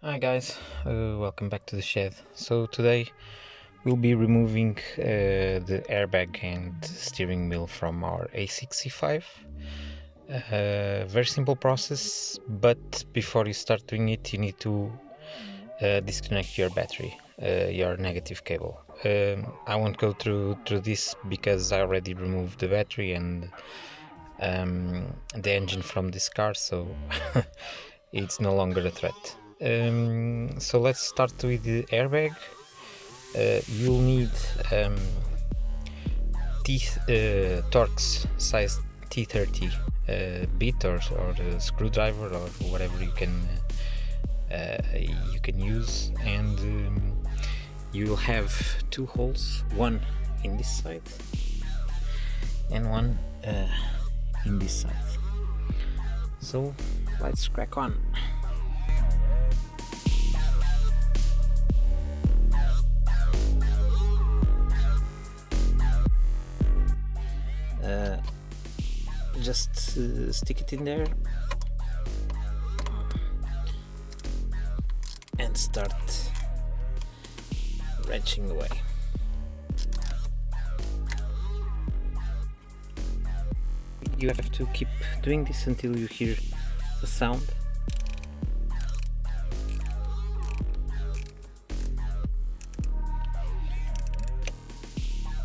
Hi guys, welcome back to the shed. So today we'll be removing the airbag and steering wheel from our A6 C5. Very simple process, but before you start doing it you need to disconnect your battery, your negative cable. I won't go through this because I already removed the battery and the engine from this car, so it's no longer a threat. So let's start with the airbag. You'll need Torx size T30 bit or screwdriver or whatever you can use, and you'll have two holes, one in this side and one in this side. So let's crack on. Just stick it in there and start wrenching away. You have to keep doing this until you hear the sound.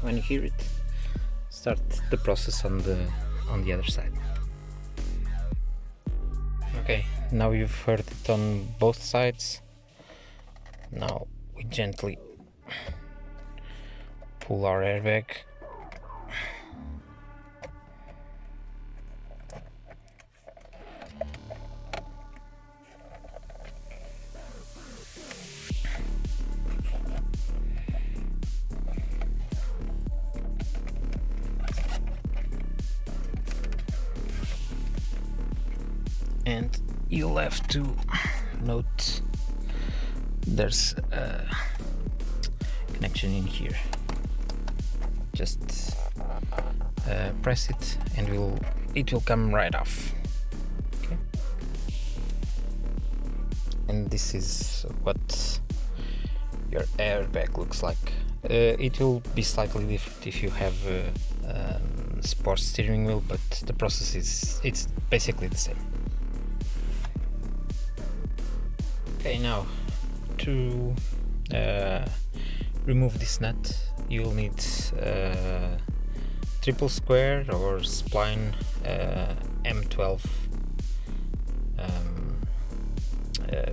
When you hear it, start the process on the other side. Okay, now you've heard it on both sides. Now we gently pull our airbag. And you'll have to note there's a connection in here. Just press it and it will come right off. Okay. And this is what your airbag looks like. It will be slightly different if you have a sports steering wheel, but the process it's basically the same. Okay, now to remove this nut you'll need triple square or spline M12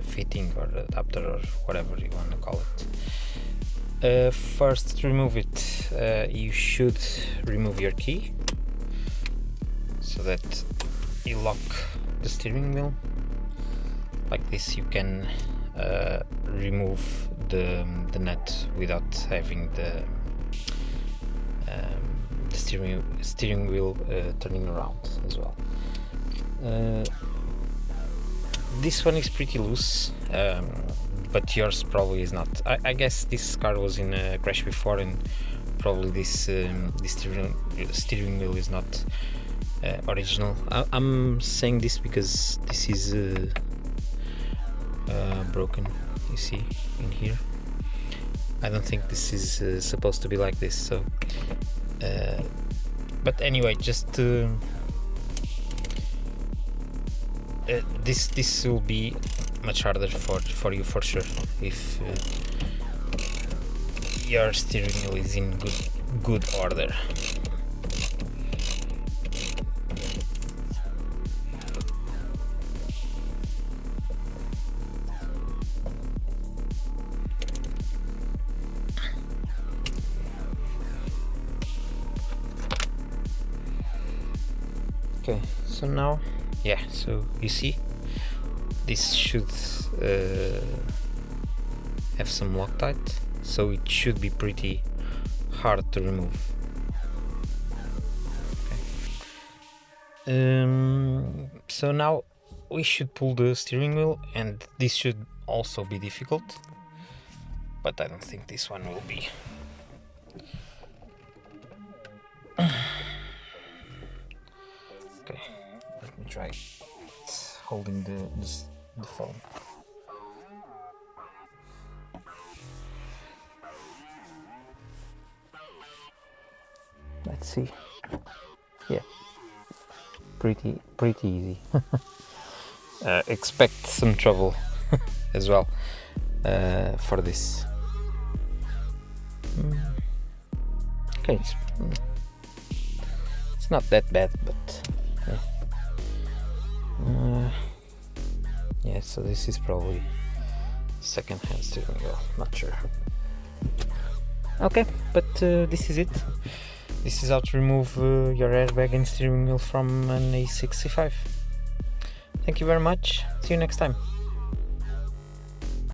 fitting or adapter or whatever you want to call it. First, to remove it, you should remove your key so that you lock the steering wheel. Like this, you can remove the nut without having the steering wheel turning around as well. This one is pretty loose, but yours probably is not. I guess this car was in a crash before, and probably this steering wheel is not original. I'm saying this because this is broken, you see in here. I don't think this is supposed to be like this, so but anyway, just this will be much harder for you for sure if your steering wheel is in good order. Okay, so now, yeah, so you see, this should have some Loctite, so it should be pretty hard to remove. Okay. So now we should pull the steering wheel, and this should also be difficult, but I don't think this one will be. Okay, let me try holding the phone. let's see. Yeah, pretty easy. Expect some trouble as well for this. Okay, it's not that bad, but yeah, so this is probably second-hand steering wheel, not sure. Okay, but this is it. This is how to remove your airbag and steering wheel from an A6 C5. Thank you very much. See you next time.